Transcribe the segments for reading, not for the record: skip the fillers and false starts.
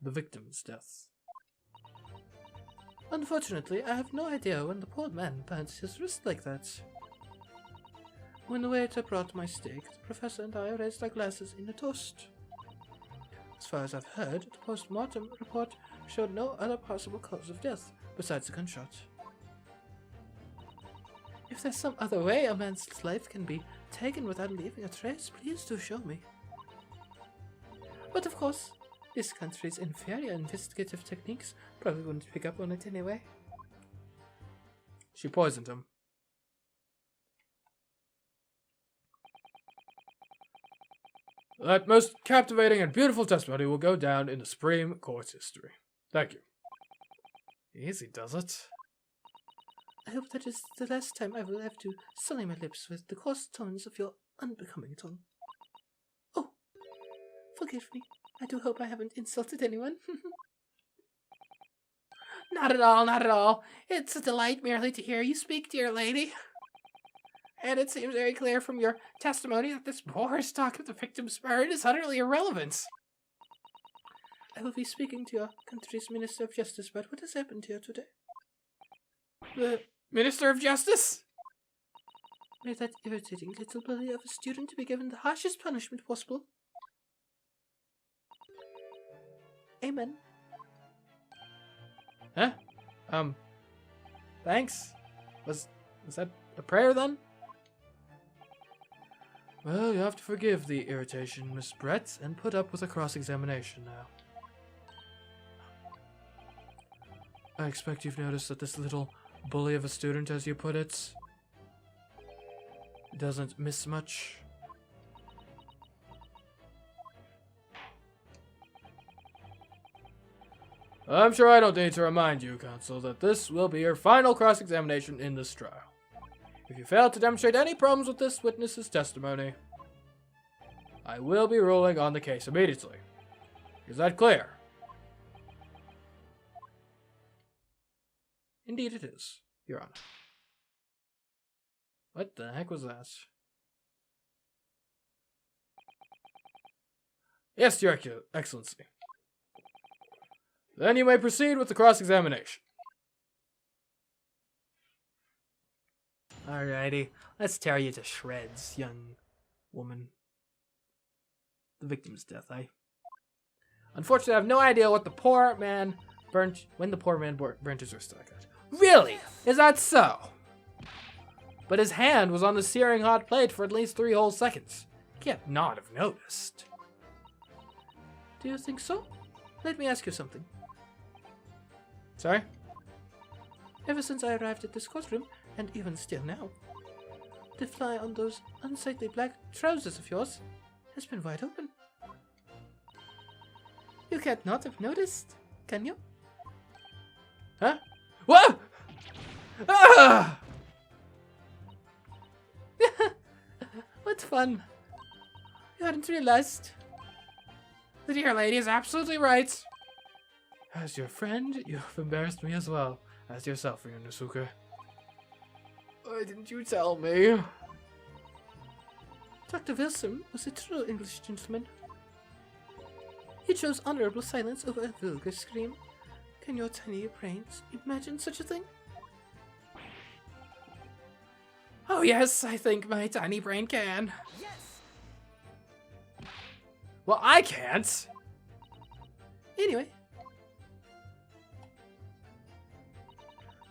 the victim's death. Unfortunately, I have no idea when the poor man burnt his wrist like that. When the waiter brought my steak, the professor and I raised our glasses in a toast. As far as I've heard, the post-mortem report showed no other possible cause of death besides a gunshot. If there's some other way a man's life can be taken without leaving a trace, please do show me. But of course, this country's inferior investigative techniques probably wouldn't pick up on it anyway. She poisoned him. That most captivating and beautiful testimony will go down in the Supreme Court's history. Thank you. Easy does it. I hope that is the last time I will have to sully my lips with the coarse tones of your unbecoming tongue. Oh, forgive me. I do hope I haven't insulted anyone. Not at all, not at all. It's a delight merely to hear you speak, dear lady. And it seems very clear from your testimony that this boorish talk of the victim's bird is utterly irrelevant. I will be speaking to your country's Minister of Justice about what has happened here today. The Minister of Justice? May that irritating little bully of a student be given the harshest punishment possible. Amen. Huh? Thanks? Was that a prayer then? Well, you have to forgive the irritation, Miss Brett, and put up with a cross-examination now. I expect you've noticed that this little bully of a student, as you put it, doesn't miss much. I'm sure I don't need to remind you, counsel, that this will be your final cross-examination in this trial. If you fail to demonstrate any problems with this witness's testimony, I will be ruling on the case immediately. Is that clear? Indeed it is, Your Honor. What the heck was that? Yes, Your Excellency. Then you may proceed with the cross-examination. Alrighty, let's tear you to shreds, young woman. The victim's death, Unfortunately, I have no idea what the poor man burnt, when the poor man burnt his wrist like that. Really? Is that so? But his hand was on the searing hot plate for at least 3 whole seconds. He can't not have noticed. Do you think so? Let me ask you something. Sorry? Ever since I arrived at this courtroom, and even still now, the fly on those unsightly black trousers of yours has been wide open. You can't not have noticed, can you? Huh? Whoa! Ah! What fun. You hadn't realized. The dear lady is absolutely right. As your friend, you have embarrassed me as well as yourself, Ryunosuke. Why didn't you tell me? Dr. Wilson was a true English gentleman. He chose honorable silence over a vulgar scream. Can your tiny brains imagine such a thing? Oh yes, I think my tiny brain can. Yes. Well, I can't. Anyway.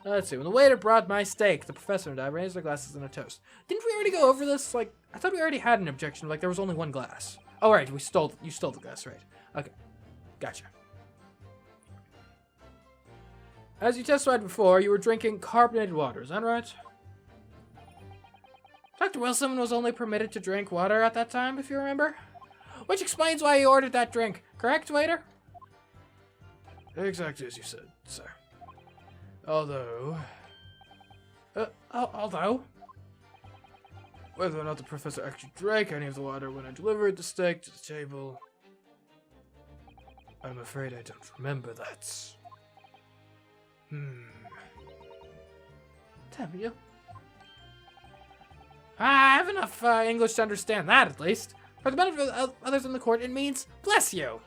Let's see. When the waiter brought my steak, the professor and I raised our glasses in a toast. Didn't we already go over this? Like, I thought we already had an objection. Like, there was only one glass. Oh, right. You stole the glass, right? Okay. Gotcha. As you testified before, you were drinking carbonated water. Is that right? Dr. Wilson was only permitted to drink water at that time, if you remember. Which explains why he ordered that drink. Correct, waiter? Exactly as you said, sir. Although, whether or not the professor actually drank any of the water when I delivered the steak to the table, I'm afraid I don't remember that. Damn you. I have enough English to understand that, at least. For the benefit of others in the court, it means, bless you.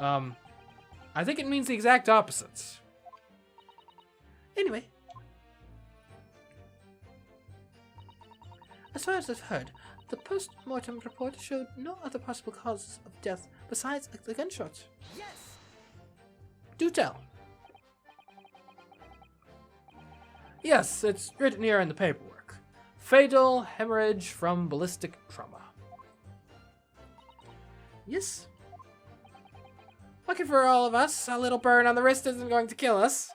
I think it means the exact opposite. Anyway, as far as I've heard, the post-mortem report showed no other possible causes of death besides the gunshot. Yes! Do tell. Yes, it's written here in the paperwork. Fatal hemorrhage from ballistic trauma. Yes? Lucky for all of us, a little burn on the wrist isn't going to kill us.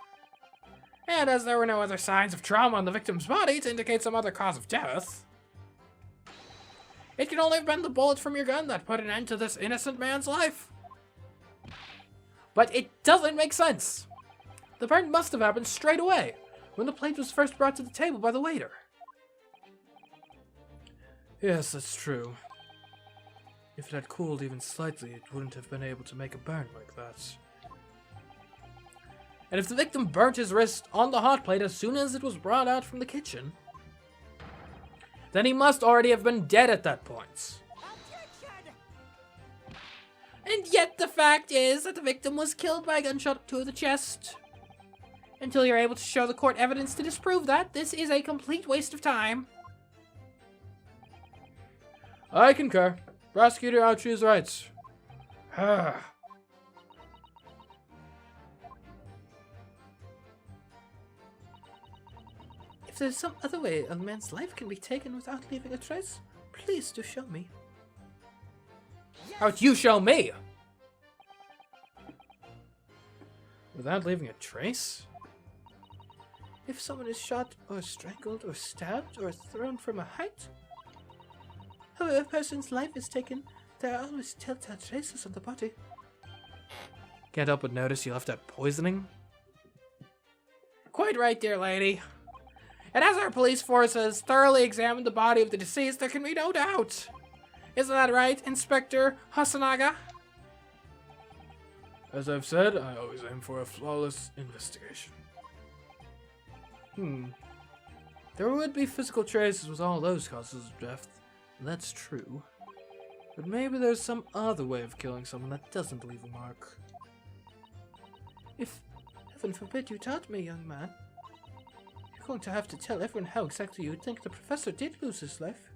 And as there were no other signs of trauma on the victim's body to indicate some other cause of death, it can only have been the bullet from your gun that put an end to this innocent man's life. But it doesn't make sense. The burn must have happened straight away, when the plate was first brought to the table by the waiter. Yes, that's true. If it had cooled even slightly, it wouldn't have been able to make a burn like that. And if the victim burnt his wrist on the hot plate as soon as it was brought out from the kitchen, then he must already have been dead at that point. And yet the fact is that the victim was killed by a gunshot to the chest. Until you're able to show the court evidence to disprove that, this is a complete waste of time. I concur. Prosecutor Ouchie is right. If there's some other way a man's life can be taken without leaving a trace, please do show me. How about you show me? Without leaving a trace? If someone is shot or strangled or stabbed or thrown from a height, however a person's life is taken, there are always telltale traces on the body. Can't help but notice you left out poisoning. Quite right, dear lady. And as our police force has thoroughly examined the body of the deceased, there can be no doubt. Isn't that right, Inspector Hasanaga? As I've said, I always aim for a flawless investigation. There would be physical traces with all those causes of death. That's true. But maybe there's some other way of killing someone that doesn't leave a mark. If, heaven forbid, you doubt me, young man, you're going to have to tell everyone how exactly you think the professor did lose his life.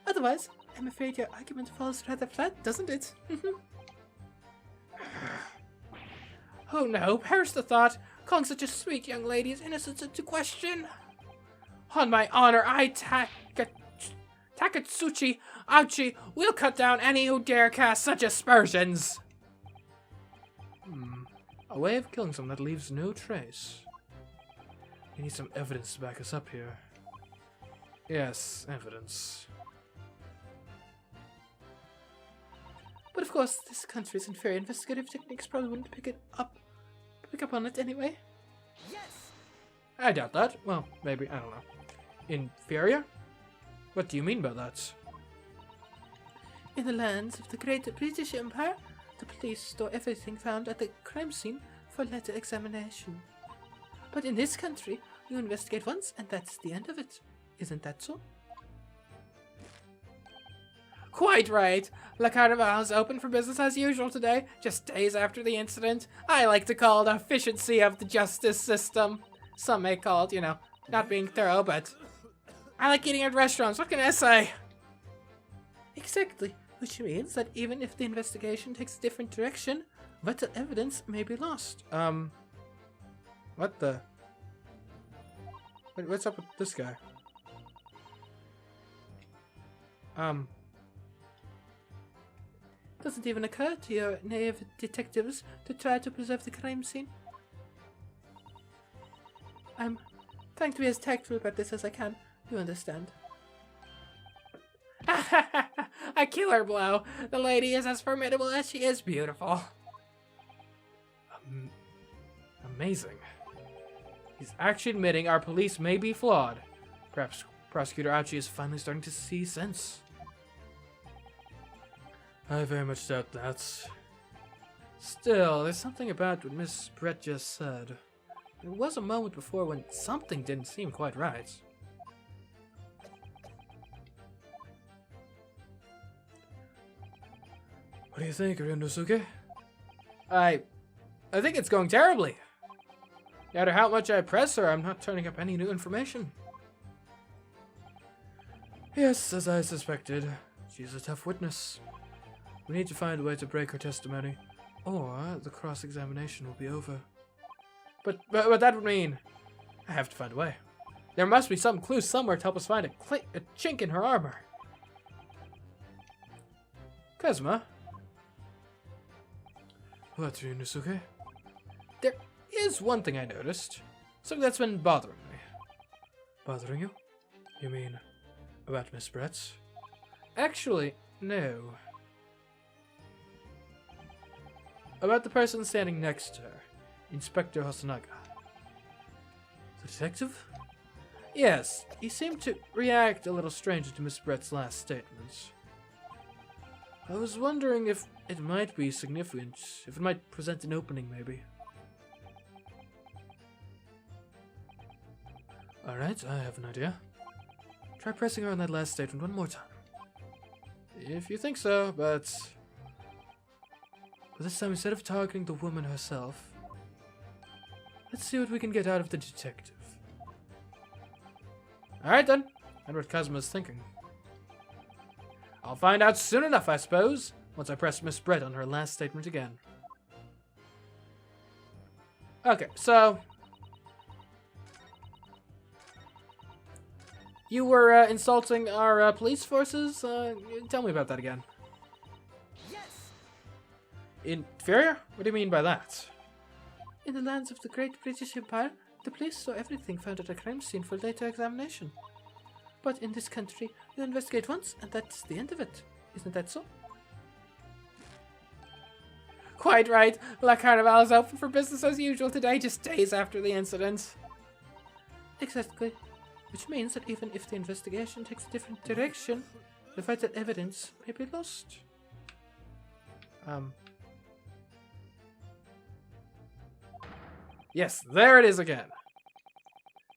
Otherwise, I'm afraid your argument falls rather flat, doesn't it? Oh no, perish the thought, calling such a sweet young lady's innocence into question. On my honor, Takatsuchi Ouchie will cut down any who dare cast such aspersions. A way of killing someone that leaves no trace. We need some evidence to back us up here. Yes, evidence. But of course, this country's inferior investigative techniques probably wouldn't pick up on it anyway. Yes! I doubt that. Well, maybe, I don't know. Inferior? What do you mean by that? In the lands of the Great British Empire, the police store everything found at the crime scene for later examination. But in this country, you investigate once and that's the end of it. Isn't that so? Quite right. La Carnival is open for business as usual today, just days after the incident. I like to call it efficiency of the justice system. Some may call it, not being thorough, but I like eating at restaurants. What can I say? Exactly, which means that even if the investigation takes a different direction, vital evidence may be lost. What the? What's up with this guy? Doesn't even occur to your naive detectives to try to preserve the crime scene. I'm trying to be as tactful about this as I can. You understand. A killer blow. The lady is as formidable as she is beautiful. Amazing. He's actually admitting our police may be flawed. Perhaps Prosecutor Ouchie is finally starting to see sense. I very much doubt that. Still, there's something about what Miss Brett just said. There was a moment before when something didn't seem quite right. What do you think, Ryunosuke? I think it's going terribly. No matter how much I press her, I'm not turning up any new information. Yes, as I suspected. She's a tough witness. We need to find a way to break her testimony, or the cross-examination will be over. But that would mean I have to find a way. There must be some clue somewhere to help us find a chink in her armor. Kazuma? What, Ryunosuke? There is one thing I noticed. Something that's been bothering me. Bothering you? You mean about Miss Brett? Actually, no. About the person standing next to her, Inspector Hosonaga. The detective? Yes, he seemed to react a little strangely to Miss Brett's last statements. I was wondering if it might be significant, if it might present an opening, maybe. Alright, I have an idea. Try pressing her on that last statement one more time. If you think so, but this time, instead of targeting the woman herself, let's see what we can get out of the detective. Alright then, and what Kazuma's thinking. I'll find out soon enough, I suppose, once I press Miss Brett on her last statement again. Okay, so you were insulting our police forces? Tell me about that again. Yes! Inferior? What do you mean by that? In the lands of the Great British Empire, the police saw everything found at a crime scene for later examination. But in this country, you investigate once, and that's the end of it. Isn't that so? Quite right. La Carnival is open for business as usual today, just days after the incident. Exactly. Which means that even if the investigation takes a different direction, the vital evidence may be lost. Yes, there it is again.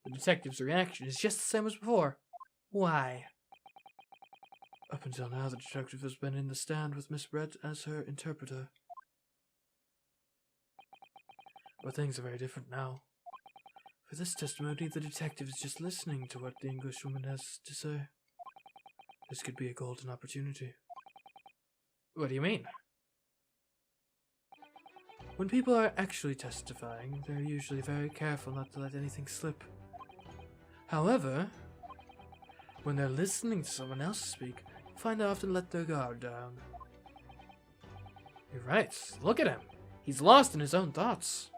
The detective's reaction is just the same as before. Why? Up until now, the detective has been in the stand with Miss Brett as her interpreter. But things are very different now. For this testimony, the detective is just listening to what the Englishwoman has to say. This could be a golden opportunity. What do you mean? When people are actually testifying, they're usually very careful not to let anything slip. However, when they're listening to someone else speak, you find they often let their guard down. You're right. Look at him. He's lost in his own thoughts.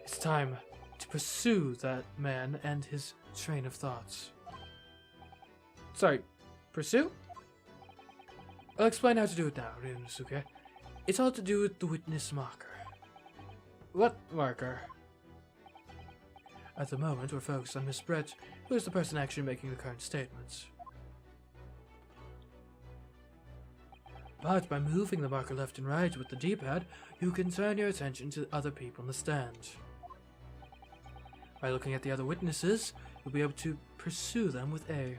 It's time to pursue that man and his train of thoughts. Sorry, pursue? I'll explain how to do it now, Ryunosuke. It's all to do with the witness marker. What marker? At the moment, we're focused on Miss Brett, who is the person actually making the current statements. But by moving the marker left and right with the D-pad, you can turn your attention to other people in the stand. By looking at the other witnesses, you'll be able to pursue them with A.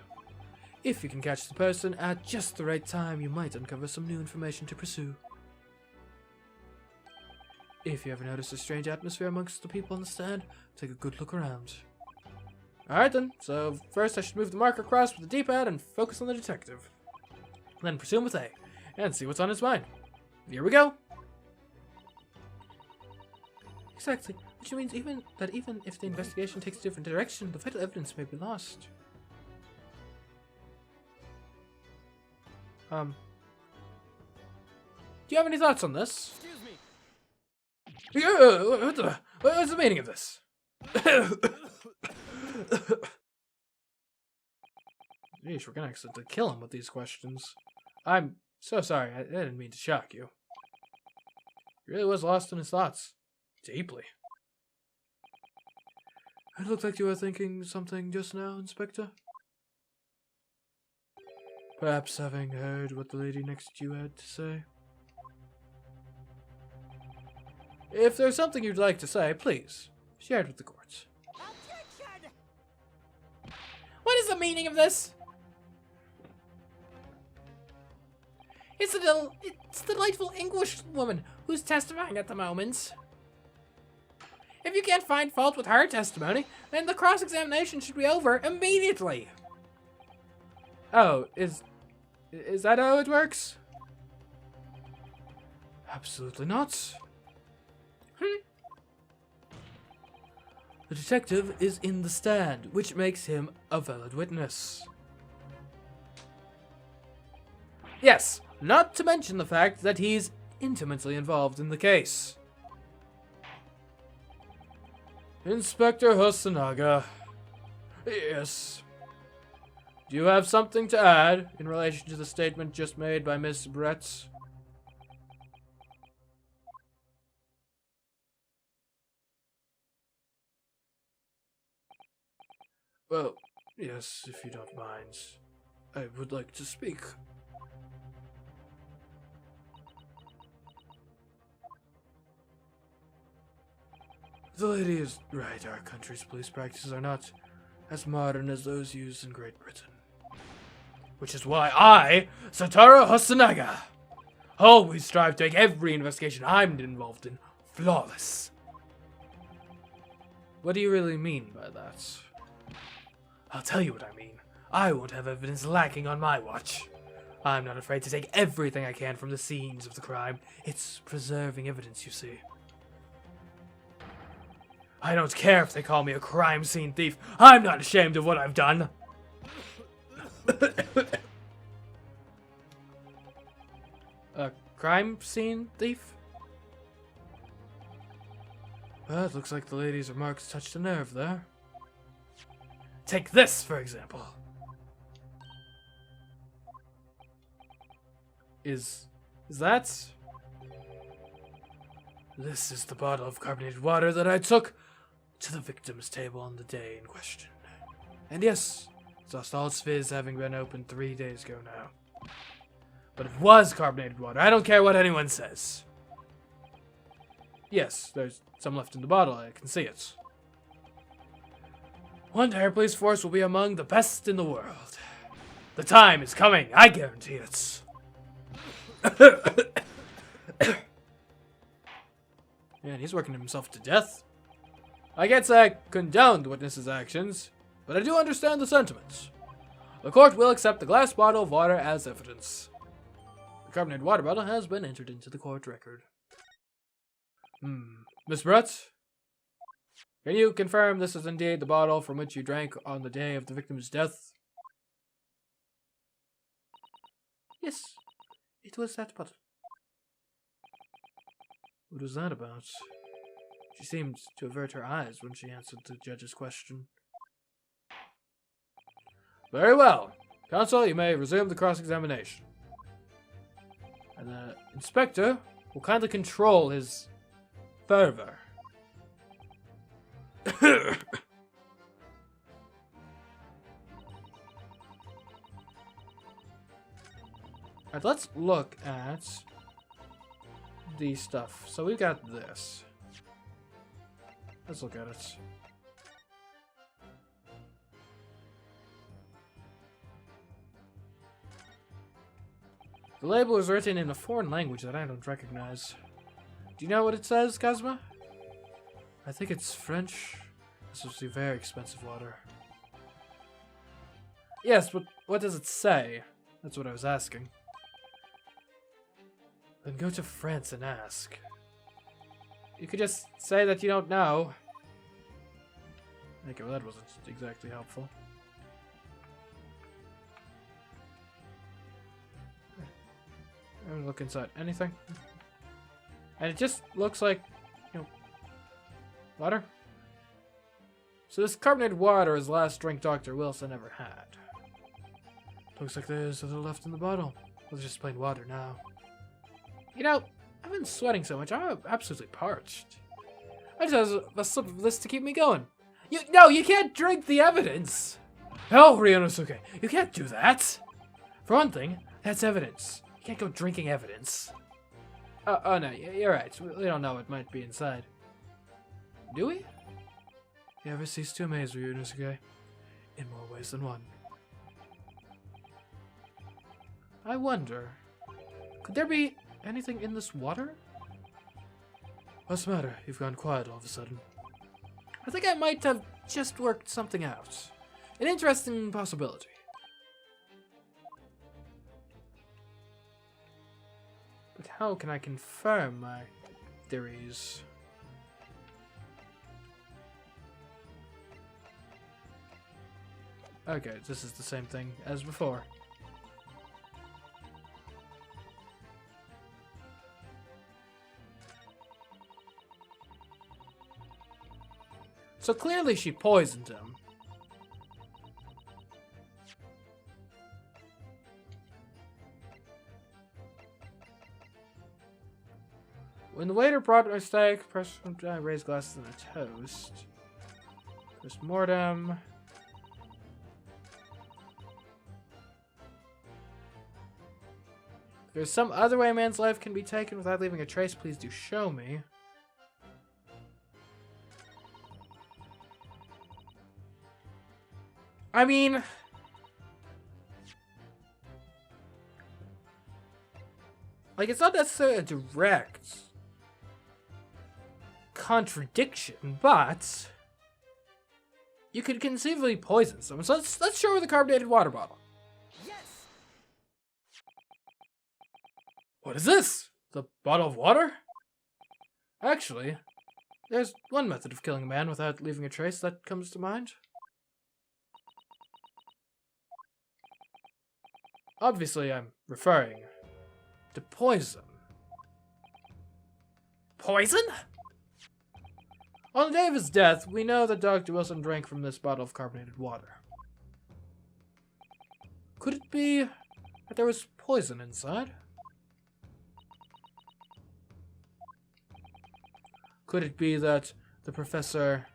If you can catch the person at just the right time, you might uncover some new information to pursue. If you ever notice a strange atmosphere amongst the people on the stand, take a good look around. Alright then, so first I should move the marker across with the D-pad and focus on the detective. Then pursue him with A, and see what's on his mind. Here we go! Exactly, which means even if the investigation takes a different direction, the vital evidence may be lost. Do you have any thoughts on this? Excuse me. What's the meaning of this? Yeesh, we're gonna accidentally kill him with these questions. I'm so sorry, I didn't mean to shock you. He really was lost in his thoughts. Deeply. It looked like you were thinking something just now, Inspector. Perhaps having heard what the lady next to you had to say. If there's something you'd like to say, please, share it with the court. Objection! What is the meaning of this? It's the delightful English woman who's testifying at the moment. If you can't find fault with her testimony, then the cross-examination should be over immediately. Oh, is that how it works? Absolutely not. The detective is in the stand, which makes him a valid witness. Yes, not to mention the fact that he's intimately involved in the case. Inspector Hosonaga. Yes. Do you have something to add in relation to the statement just made by Miss Brett? Well, yes, if you don't mind. I would like to speak. The lady is right. Our country's police practices are not as modern as those used in Great Britain. Which is why I, Satoru Hosonaga, always strive to make every investigation I'm involved in flawless. What do you really mean by that? I'll tell you what I mean. I won't have evidence lacking on my watch. I'm not afraid to take everything I can from the scenes of the crime. It's preserving evidence, you see. I don't care if they call me a crime scene thief. I'm not ashamed of what I've done. A crime scene thief? Well, it looks like the lady's remarks touched a nerve there. Take this, for example. Is that? This is the bottle of carbonated water that I took to the victim's table on the day in question. And yes, it's lost all its fizz, having been opened 3 days ago now. But it was carbonated water. I don't care what anyone says. Yes, there's some left in the bottle. I can see it. One day our police force will be among the best in the world. The time is coming. I guarantee it. Man, he's working himself to death. I can't say I condone the witness's actions, but I do understand the sentiments. The court will accept the glass bottle of water as evidence. The carbonated water bottle has been entered into the court record. Miss Brett? Can you confirm this is indeed the bottle from which you drank on the day of the victim's death? Yes, it was that bottle. What was that about? She seemed to avert her eyes when she answered the judge's question. Very well. Counsel, you may resume the cross-examination. And the inspector will kindly control his fervor. Alright, let's look at the stuff. So we've got this. Let's look at it. The label is written in a foreign language that I don't recognize. Do you know what it says, Kazuma? I think it's French. This was very expensive water. Yes, but what does it say? That's what I was asking. Then go to France and ask. You could just say that you don't know. Okay, well that wasn't exactly helpful. I'm gonna look inside. Anything? And it just looks like, you know, water. So this carbonated water is the last drink Dr. Wilson ever had. Looks like there's a little left in the bottle. It's just plain water now. You know, I've been sweating so much, I'm absolutely parched. I just have a sip of this to keep me going. No, you can't drink the evidence! No, Ryunosuke, you can't do that! For one thing, that's evidence. You can't go drinking evidence. Oh no, you're right. We don't know what might be inside. Do we? You ever cease to amaze, Ryunosuke? In more ways than one. I wonder, Could there be anything in this water? What's the matter? You've gone quiet all of a sudden. I think I might have just worked something out. An interesting possibility. But how can I confirm my theories? Okay, this is the same thing as before. So clearly she poisoned him. When the waiter brought my steak, press raised glasses and a toast. Post-mortem. If there's some other way a man's life can be taken without leaving a trace, please do show me. I mean, like, it's not necessarily a direct contradiction, but you could conceivably poison someone. So let's show her the carbonated water bottle. Yes! What is this? The bottle of water? Actually, there's one method of killing a man without leaving a trace that comes to mind. Obviously, I'm referring to poison. Poison? On the day of his death, we know that Dr. Wilson drank from this bottle of carbonated water. Could it be that there was poison inside? Could it be that the professor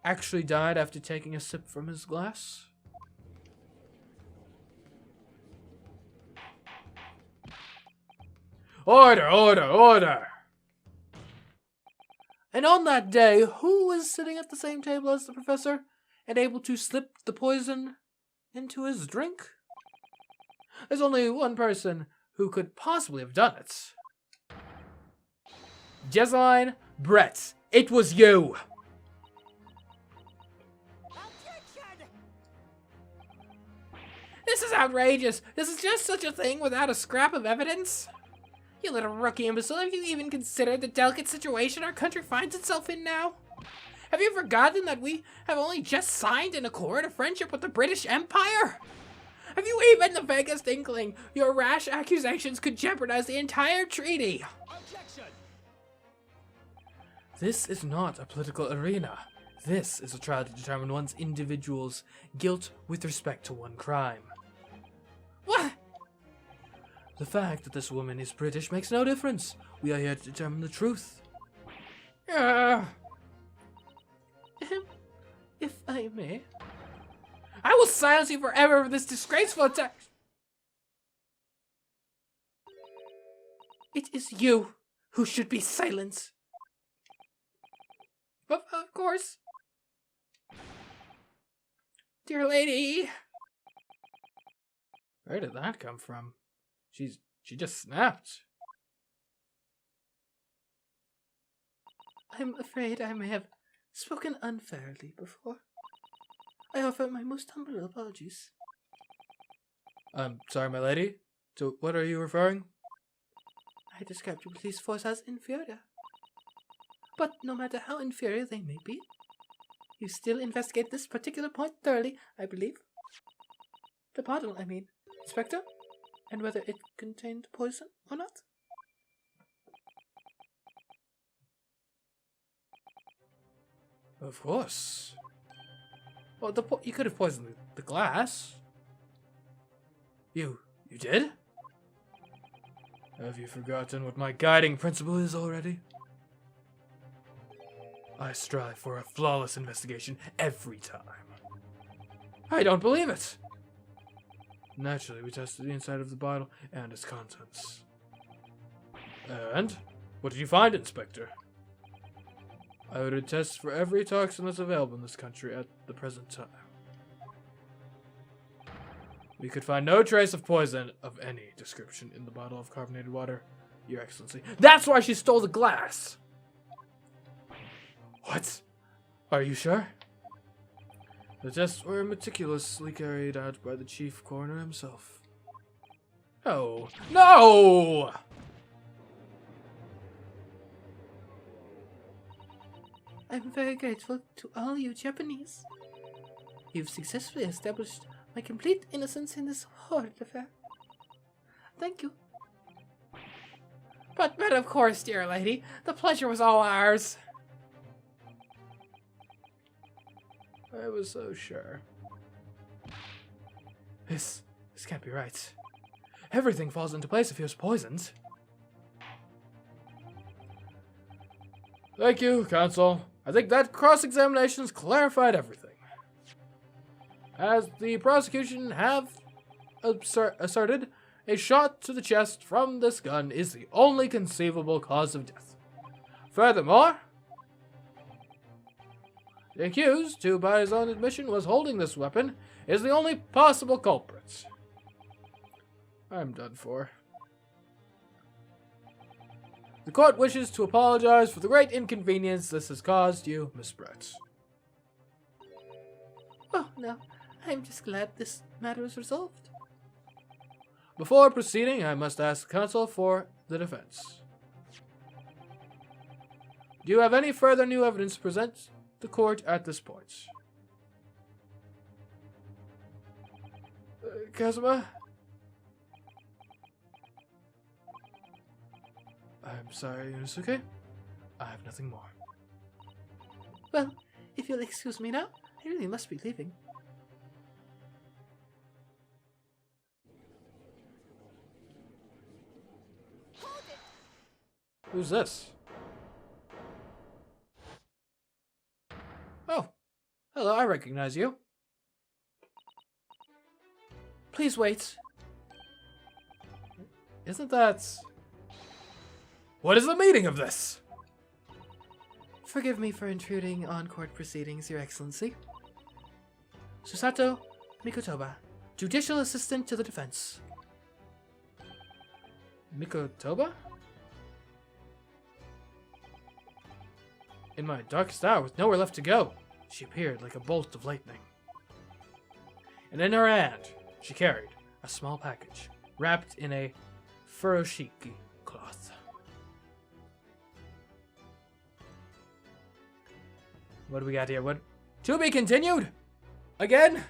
actually died after taking a sip from his glass? Order, order, order! And on that day, who was sitting at the same table as the professor and able to slip the poison into his drink? There's only one person who could possibly have done it. Jesseline, Brett, it was you! This is outrageous! This is just such a thing without a scrap of evidence! You little rookie imbecile, have you even considered the delicate situation our country finds itself in now? Have you forgotten that we have only just signed an accord of friendship with the British Empire? Have you even the vaguest inkling your rash accusations could jeopardize the entire treaty? Objection! This is not a political arena. This is a trial to determine one's individual's guilt with respect to one crime. What? The fact that this woman is British makes no difference. We are here to determine the truth. If I may. I will silence you forever for this disgraceful attack. It is you who should be silenced. Of course. Dear lady. Where did that come from? She just snapped. I'm afraid I may have spoken unfairly before. I offer my most humble apologies. I'm sorry, my lady. To what are you referring? I described your police force as inferior. But no matter how inferior they may be, you still investigate this particular point thoroughly, I believe. The bottle, I mean, Inspector? And whether it contained poison or not? Of course. Well, you could have poisoned the glass. You did? Have you forgotten what my guiding principle is already? I strive for a flawless investigation every time. I don't believe it. Naturally, we tested the inside of the bottle and its contents. And? What did you find, Inspector? I ordered tests for every toxin that's available in this country at the present time. We could find no trace of poison of any description in the bottle of carbonated water, Your Excellency. That's why she stole the glass! What? Are you sure? The tests were meticulously carried out by the chief coroner himself. Oh. No! I'm very grateful to all you Japanese. You've successfully established my complete innocence in this horrid affair. Thank you. But of course, dear lady, the pleasure was all ours. I was so sure. This can't be right. Everything falls into place if he was poisoned. Thank you, counsel. I think that cross-examination's clarified everything. As the prosecution have asserted, a shot to the chest from this gun is the only conceivable cause of death. Furthermore, the accused, who by his own admission was holding this weapon, is the only possible culprit. I'm done for. The court wishes to apologize for the great inconvenience this has caused you, Miss Brett. Oh, no. I'm just glad this matter is resolved. Before proceeding, I must ask counsel for the defense. Do you have any further new evidence to present the court at this point? Kazuma? I'm sorry, Yunosuke. I have nothing more. Well, if you'll excuse me now, I really must be leaving. Who's this? Oh. Hello, I recognize you. Please wait. Isn't that... What is the meaning of this? Forgive me for intruding on court proceedings, Your Excellency. Susato Mikotoba, Judicial Assistant to the Defense. Mikotoba? In my darkest hour, with nowhere left to go, she appeared like a bolt of lightning. And in her hand, she carried a small package, wrapped in a furoshiki cloth. What do we got here? What? To be continued? Again?